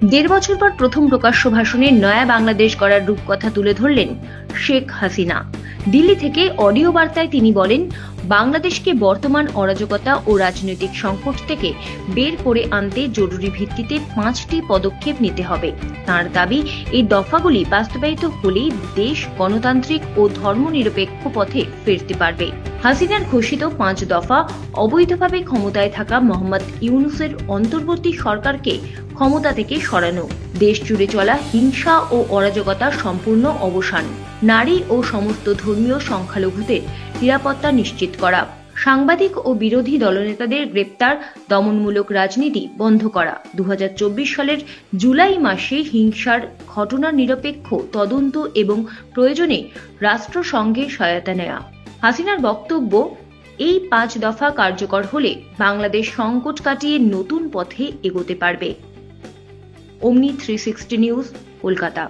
দেড় বছর পর প্রথম প্রকাশ্য ভাষণে নয়া বাংলাদেশ গড়ার রূপকথা তুলে ধরলেন শেখ হাসিনা। দিল্লি থেকে অডিও বার্তায় তিনি বলেন, বাংলাদেশকে বর্তমান অরাজকতা ও রাজনৈতিক সংকট থেকে বের করে আনতে জরুরি ভিত্তিতে 5টি পদক্ষেপ নিতে হবে। তাঁর দাবি, এই দফাগুলি বাস্তবায়িত হলেই দেশ গণতান্ত্রিক ও ধর্মনিরপেক্ষ পথে ফিরতে পারবে। হাসিনার ঘোষিত 5 দফা: অবৈধভাবে ক্ষমতায় থাকা মোহাম্মদ ইউনূসের অন্তর্বর্তী সরকারকে ক্ষমতা থেকে সরানো, দেশ জুড়ে চলা হিংসা ও অরাজকতার সম্পূর্ণ অবসান, নারী ও সমস্ত ধর্মীয় সংখ্যালঘুদের নিরাপত্তা নিশ্চিত করা, সাংবাদিক ও বিরোধী দলনেতাদের গ্রেপ্তার, দমনমূলক রাজনীতি বন্ধ করা, 2024 সালের জুলাই মাসে হিংসার ঘটনার নিরপেক্ষ তদন্ত এবং প্রয়োজনে রাষ্ট্রসংঘের সহায়তা নেওয়া। হাসিনার বক্তব্য, এই 5 দফা কার্যকর হলে বাংলাদেশ সংকট কাটিয়ে নতুন পথে এগোতে পারবে। অমনি 360 নিউজ, কলকাতা।